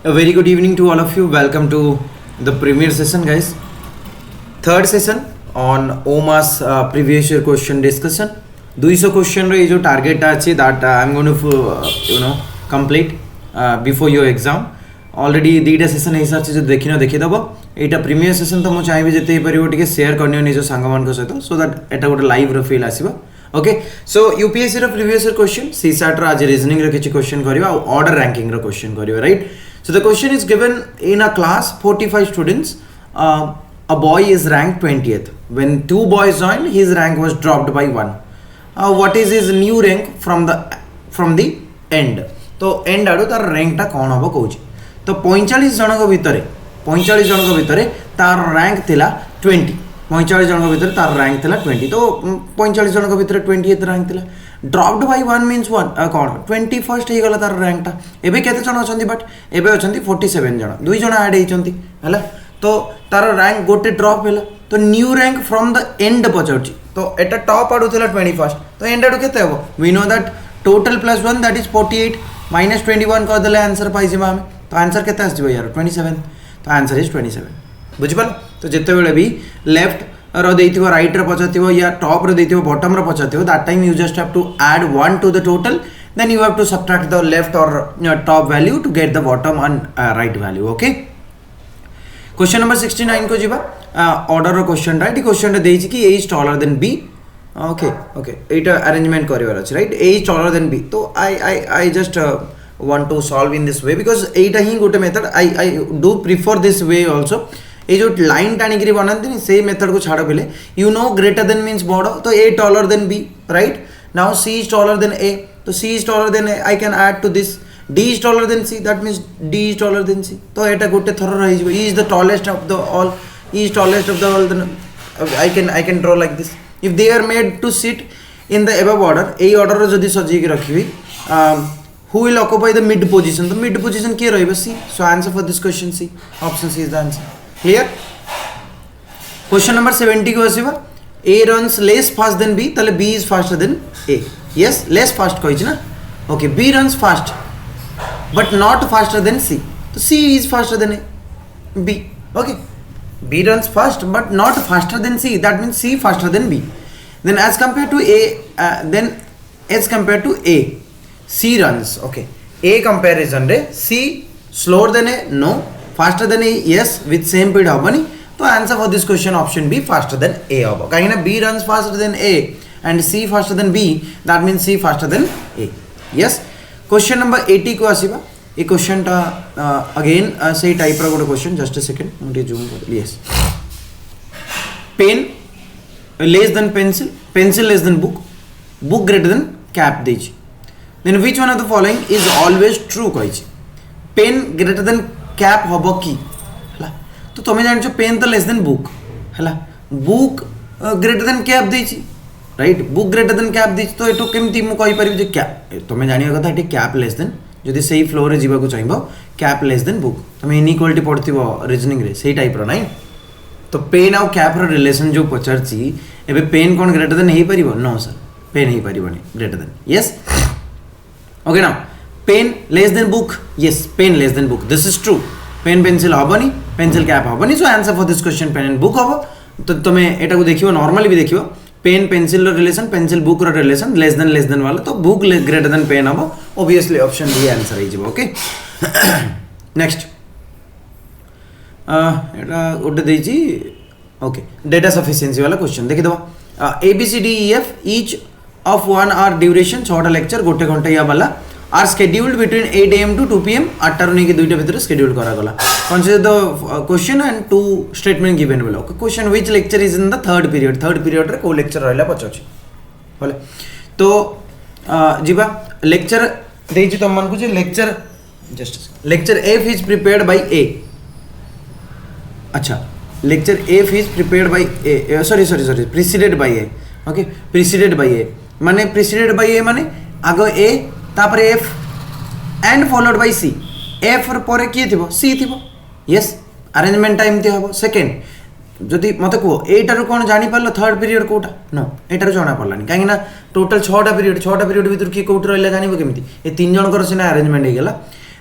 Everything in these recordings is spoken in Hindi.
A very good evening to all of you. Welcome to the premier session, guys. Third session on OMAS previous year question discussion. 200 question रे जो target अच्छी that I'm going to complete before your exam. Already दीटा सेशन हिसाब से जो देखिना देखिदब एटा प्रीमियर सेशन तो मु चाहिबे जते परिबो टिके शेयर करनियो निज संग मान को सहित सो दैट एटा गोटे लाइव रो फील आसीबो. ओके सो यूपीएससी रो प्रीवियस ईयर क्वेश्चन सीसैट रो आज रीजनिंग रो किछि क्वेश्चन करबा ऑर्डर रैंकिंग रो क्वेश्चन करबा right. So the question is given in a class 45 students. A boy is ranked 20th. When two boys joined, his rank was dropped by one. What is his new rank from the end? तो end आडू तार rank टा कौन हबो कहूची. तो 45 जनक भितरे तार rank थिला 20. 45 जनक भितरे तार rank थिला 20. तो 45 जनक भितरे 20th rank थिला. ड्रॉप्ड बाय 1 मीन्स 1 कौन 21st हो गला तार रैंकटा. एबे केते जण अछंती बट एबे अछंती 47 जण. दुई जण ऐड हेचंती हला. तो तार रैंक गोटे ड्रॉप हैला. तो new rank from the end पचौची. तो एटा टॉप आडू थिला 21st. तो एंड आडू केते हबो we know that total plus 1 that is 48 minus 21 कर देले आंसर पाइ जिमा हम. तो आंसर केते आसी यार 27. तो आंसर इज 27. बुझि पाल. तो जेते बेले भी लेफ्ट रो देथिबो राइट रो पचाथिबो या टॉप रो देथिबो बॉटम रो पचाथिबो that time you just have to add 1 to the total then you have to subtract the left or top value to get the bottom and right value. Okay question number 69 को जीवा ऑर्डर रो क्वेश्चन राइट. क्वेश्चन रे देछि कि a is taller than b. Okay एटा अरेंजमेंट करबार अछि right. a is taller than b. तो I just want to solve in this way because एटा ही गोटे method I do prefer this way also. ये जो लाइन टाणिक बनाती से मेथड को छाड़ पे you know greater than means बड़. तो A taller than B right. Now C is taller than A. तो C is taller than A I can add to this. D is taller than C that means D is taller than C. तो एटा गोटे थर रही E is the tallest of the all. E is tallest of the all then I can draw like this. If they are made to sit in the above order a order जदि सजेक रखी who will occupy the mid position. The mid position किए रहिबो C. So answer for this question C. Option C is the answer. Clear? Question number 70 को आसीबा A runs less fast than B. ताले B is faster than A. Yes, less fast कहिछ ना. Okay, B runs fast but not faster than C. तो C is faster than A. B. Okay. B runs fast but not faster than C. That means C faster than B. Then as compared to A, C runs. Okay. A comparison रे C slower than A. No. Faster than A. Yes. With same speed हबनी. तो answer for this question option B faster than A हबो. काहे ना B runs faster than A and C faster than B. That means C faster than A. Yes. Question number 80 को आसीबा. ये क्वेश्चन टा अगेन सेही टाइप रो गोटे क्वेश्चन. जस्ट अ सेकंड मुझे जूम कर. Yes. Pen less than pencil. Pencil less than book. Book greater than cap देछि. Then which one of the following is always true कहिछि. पेन ग्रेटर देन कैप हबो की हला. तो तमे जानि छ पेन तो लेस देन बुक हला. बुक ग्रेटर देन कैप देछि right. Book greater than cap देछि. तो एटो केमति मु कहि परिबि जे कैप तमे जानिया कथा एटी कैप लेस देन जदि सेही फ्लो रे जीवा को चाहिबो कैप लेस देन बुक. तमे इनइक्वालिटी पढथिबो रीजनिंग रे सेही टाइप रो नाही. तो पेन आउ कैप रो रिलेशन जो पचरछि एबे पेन कोन ग्रेटर देन हेई परिबो. नो सर पेन हेई परिबोनी greater than. Yes. Okay, now pen less than book. Yes, pen less than book. This is true. Pen pencil हबनी, pencil cap हबनी. So answer for this question pen and book हबो. तो तमे एटा को देखियो नॉर्मली भी देखियो पेन पेंसिल रो रिलेशन पेंसिल बुक रो रिलेशन लेस देन वाला. तो बुक ग्रेटर देन पेन हबो. ऑब्वियसली ऑप्शन डी आंसर है जिवो. ओके नेक्स्ट एटा ओटे देछि. ओके डेटा सफिशिएंसी वाला क्वेश्चन देखि दबो. A B C D E F each of 1 hour duration 6टा लेक्चर गोटे घंटा या वाला आर scheduled between 8 AM to 2 PM. 8 रो नेकी 2टा भितर schedule करा गला. consider the question and two statement given below. Question which lecture is in the third period रे को लेक्चर रहला पछछि बोले. तो जीवा लेक्चर देछि त मन को जे lecture lecture F is prepared by A. अच्छा lecture F is prepared by A. sorry preceded by A. okay preceded by A माने preceded by A माने आगो A तापर F and followed by C. F पर किए थिबो C थिबो. यस अरेंजमेंट टाइम ते हबो. सेकंड जदि मते को एटार कोन जानि पारलो थर्ड पीरियड कोटा. नो एटार जाना पड़लानी काहे ना टोटल 6टा पीरियड भीतर की कोट रहला जानिबो केमिति. ए तीन जन कर सिना अरेंजमेंट हे गेला.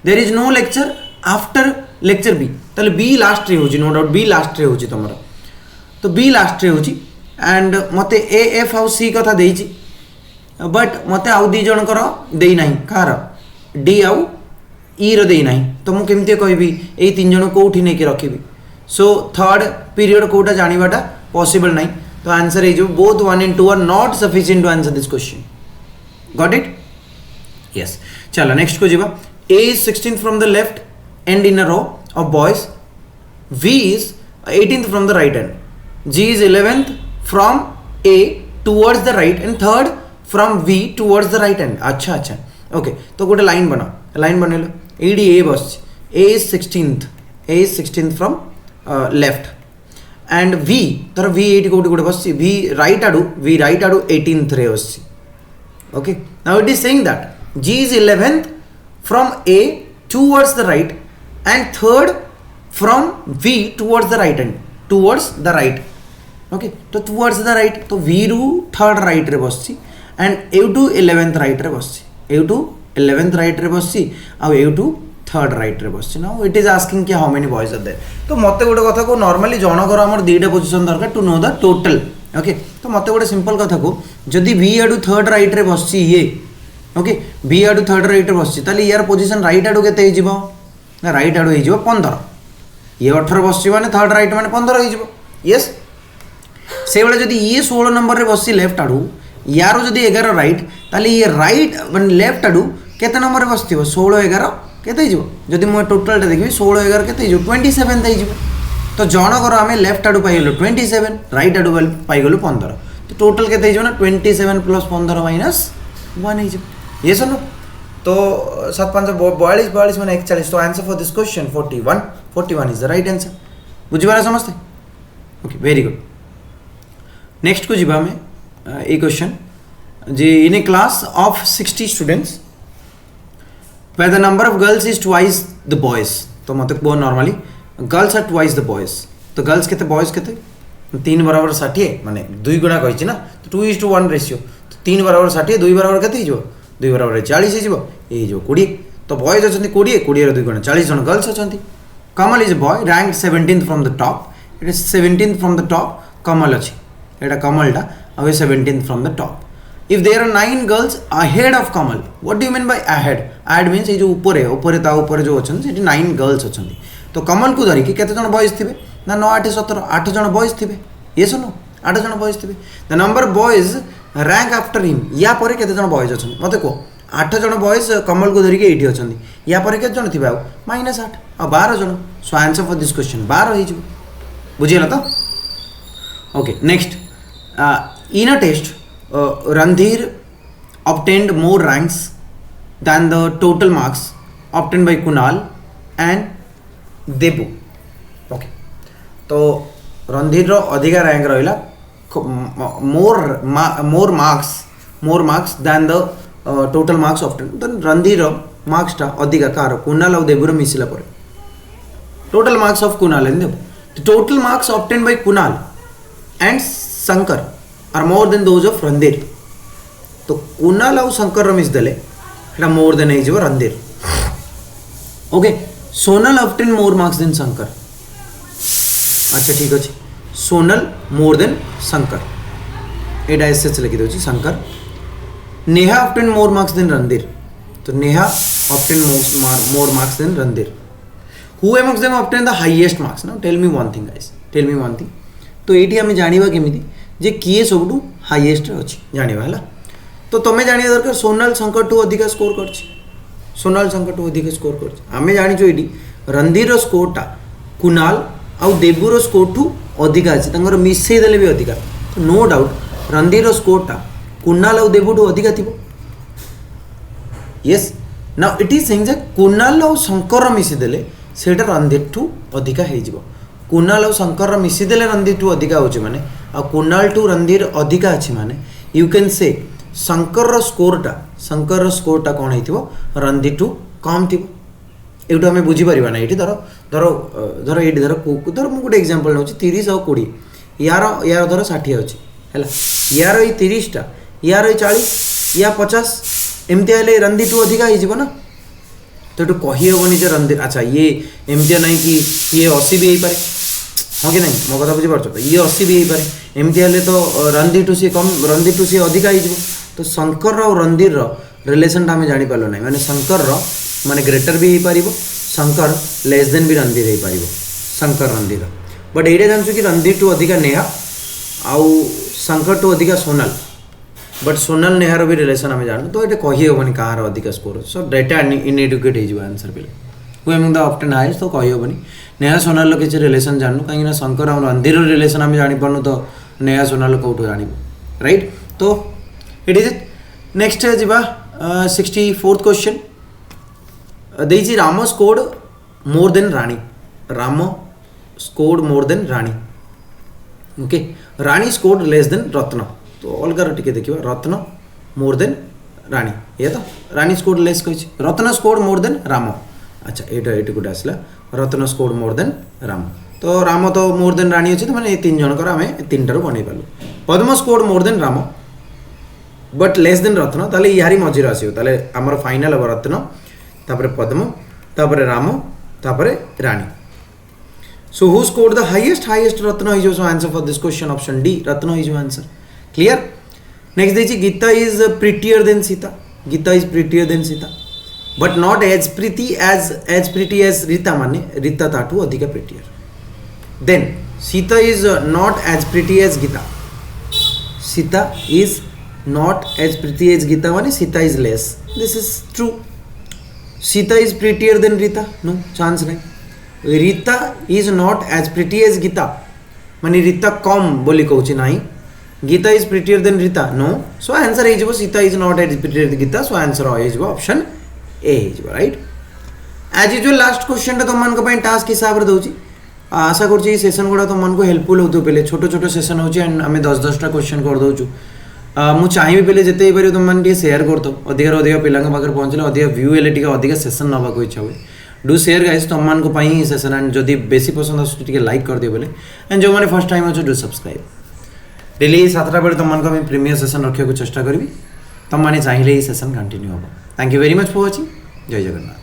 There is no lecture after lecture बी ताले बी लास्ट रे होची नो डाउट बी लास्ट रे होची तमरा तो बी लास्ट रे होची एंड मते ए एफ आउ सी कथा देइची बट मते आउ दी जण कर देई नाही कार डी आउ ई रो देई नाही तो मु केमते कहबी ए तीन जण कोठी नै के रखिबी सो थर्ड पीरियड कोटा जानिबाटा पॉसिबल नाही तो answer is both 1 and 2 are not sufficient to answer this question got it yes चलो नेक्स्ट को जीवा A is 16th from the left end in a row of boys, V is 18th from the right end, G is 11th from A towards the right and third from V towards the right end. अच्छा अच्छा ओके तो गोटे लाइन बनाओ लाइन बनेलो एडी A बस A is 16th from left and V तर V एटी गोटे गोटे बस V right आडू 18th रे बस okay now it is saying that G is 11th from A towards the right and third from V towards the right end towards the right okay तो towards the right तो V रू third right रे बसची and A to 11th right रे बसची A to 11th right रे बसची ଆଉ A to third right रे बसची now it is asking कि how many boys are there तो मते गोटे कथा को normally जनकर हमर दीटा पोजीशन दरकार to know the total okay तो मते गोटे सिंपल कथा को जदी V आडू थर्ड राइट रे बसची ये ओके बी आडू थर्ड राइट बस यार पोजिशन राइट आडू के ना राइट आडू हो 15 ये 18 बस मैंने थर्ड राइट मैंने 15 हो यस से बेले जदि ये 16 नंबर रे बस लेफ्ट आडू यार जदि 11 राइट ताली ये राइट मैंने लेफ्ट आडू केते नंबर रे बस 16 11 केते जदि मैं टोटल देखी 16 11 केते 27 तो जनकर आम लेफ्ट आडू पाइगलु 27 राइट आडू पाइगलु 15 तो टोटल केते ना 27 प्लस 15 माइनस 1 हो ये सुनो तो 7 5 42 42 मैंने 41 तो answer for this question 41 is the right answer बुझिबारा समझते ओके वेरी गुड नेक्स्ट को जीवा में ए क्वेश्चन जे in a class of 60 students where the number of girls is twice the boys तो मतलब बहुत normally girls are twice the boys तो गर्ल्स केते बॉयज केते 3 बराबर 60 माने 2 गुणा कहिछि ना तो 2:1 रेशियो 3 बराबर 60 2 बराबर केते हिजो 2 बराबर 40 हो ये जो 20 तो बॉयज अच्छा 20 20 2 गुणा 40 जन गर्ल्स अच्छा Kamal is boy rank 17th from the top it is 17th from the top Kamal अच्छी एटा कमलटा आ 17th from the top if there are 9 girls ahead of Kamal what do you mean by ahead ahead means ये जो ऊपर ऊपर ता ऊपर जो अच्छा 9 गर्ल्स अच्छा तो कमल को धरिकी केते जन बॉयज थिबे ना 9 8 17 8 जन बॉयज थिबे ये सुनो 8 जन बॉयज थिबे the number boys rank after him या पर केते जन बॉयज अच्छा मत कह 8 जन बॉयज कमल को धरिकी ये अच्छा या पर केते जन थिबे -8 आ 12 जन so answer for this question 12 हो बुझिला तो okay next in a test Randhir obtained more ranks than the total marks obtained by Kunal and Debu okay तो रणधीर रो अधिका रैंक रहिला more marks than the total marks obtained then Randhir रो मार्क्स टा अधिका कार कुणाल और देबुर मिसिला पर total marks of Kunal and Debu the total marks obtained by Kunal and Shankar are more than those of Randhir तो कुणाल और शंकर मिस देले एटा मोर देन है जो Randhir okay Sonal obtained more marks than Shankar अच्छा ठीक अच्छे सोनल मोर देन शंकर एटा एसएच लिखि दोछि Shankar Neha obtained more marks than Randhir तो Neha obtained more marks than Randhir who amongst them obtained the highest marks now tell me one thing guys tell me one thing तो एटी हमें जानिबा केमिति जे किए सबटू हाईएस्ट अछि जानिबा हला तो तुम्हें जानिया दरकार सोनल शंकर टू अधिक स्कोर कर सोनल शंकर टू अधिक स्कोर कर आम जाचु ये रणधीर स्कोरटा कुणाल आउ देबुर स्कोर टू अधिका अच्छे मिसई देले भी अधिका तो नो डाउट रणधीर स्कोरटा कुणाल आउ देबु टू अधिका थी yes now it is saying Kunal आउ शंकर मिसीदेले सेटा रणधीर टू अधिका हो कुणाल आउ शंकर मिसीदेले रणधीर टू अधिका हो माने आ कुणाल टू रणधीर अधिका अच्छी माने यू कैन से शंकर स्कोरटा कौन हो रणधीर टू कम थी ये आम बुझीपर ना ये धर धर धर ये धर धर मुझे गोटे एक्जामपल नौ 30 और 20 यार यार धर 60 अच्छी है यार ये 30टा यार ये 40 या 50 एमती हेल्ले रणधीर टू अधिका हो ना तो ये कही हेनी जे रणधीर अच्छा ये एमती ना कि ये 80 भी हो पारे हाँ कि नहीं मो कथा बुझीपार तो ये 80 भी हो पारे एमती हेल्ले तो रणधीर टू सी कम रणधीर टू सी अधिका हो तो शंकर और रणधीर रिलेसन आम जापर ना माने शंकर माने ग्रेटर भी हो पार शंकर लेस देन भी रणधीर हो पार शंकर रणधीर बट ये जानूँ कि रणधीर टू अधिका नेहा आउ शंकर टू अधिका सोनाल बट सोनाल नेहार भी रिलेसन आम जानू तो ये कही हेनी कहार अधिका स्कोर सो डेटा इनएडुकेट हो आंसर पे who among the often highest तो कही हेनी नेहा सोनाल किसी रिलेसन जानू कहीं शंकर और रणधीर रिलेसन आम जापारू तो नेहा सोनाल कौटू जानू राइट तो इट इज इट नेक्स्ट जा 64th क्वेश्चन देजी Ram scored more than Rani Ram scored more than Rani okay Rani scored less than Ratna तो अलग टिके देखिए रत्न मोर देन राणी ये तो राणी स्कोर्ड लेस कही रत्न स्कोर्ड मोर देन राम अच्छा ये गोटे आसला रत्न स्कोर्ड मोर देन राम तो राम तो मोर देन राणी अच्छे तो मैंने तीन जनकर आम तीन टारू बन पार्लु Padma scored more than Ram but less than Ratna ताले यारी मझिर आसो ताले आमर फाइनल हम रत्न तापर पद्म तापर राम तापर Rani so who scored the highest Ratna हो answer for this question option D Ratna हो आंसर क्लियर नेक्स्ट देखिए Geeta is prettier than Sita Geeta is prettier than Sita but not as pretty as Rita माने रीता ताठू अधिका prettier than Sita is not as pretty as Geeta Sita is not as pretty as Geeta माने Sita is less this is true Sita is prettier than Rita no chance नहीं Rita is not as pretty as Geeta माने रीता कम बोली कहूँ ना Geeta is prettier than Rita no so answer हो Sita is not as prettier than Geeta so answer हो ऑप्शन ए हो right as usual last question तुम टास्क हिसाब से दूसरी आशा कर सेसन गुड़ा तुमको हेल्पफुल हो पे छोट छोट सेसन हो आम 10-10टा क्वेश्चन कर दूँ मुझे चाहिए पे जिते पार तुमने सेयार कर दो अधिक अधिक पिला पाखे पहुँचले अधिक व्यू हेल्ले अधिक सेसन नाक इच्छा हुए डू शेयर गाइस तुम सेसन एंड जदि बेसी पसंद आसुटे लाइक कर दिए बोले एंड जो मैंने फर्स्ट टाइम अच्छे डू सब्सक्राइब डेली 7टा बेले तुमको प्रीमियर सेसन रखा चेष्टा करी तुमने चाहिए सेसन कंटिन्यू हम thank you very much for watching जय जगन्नाथ।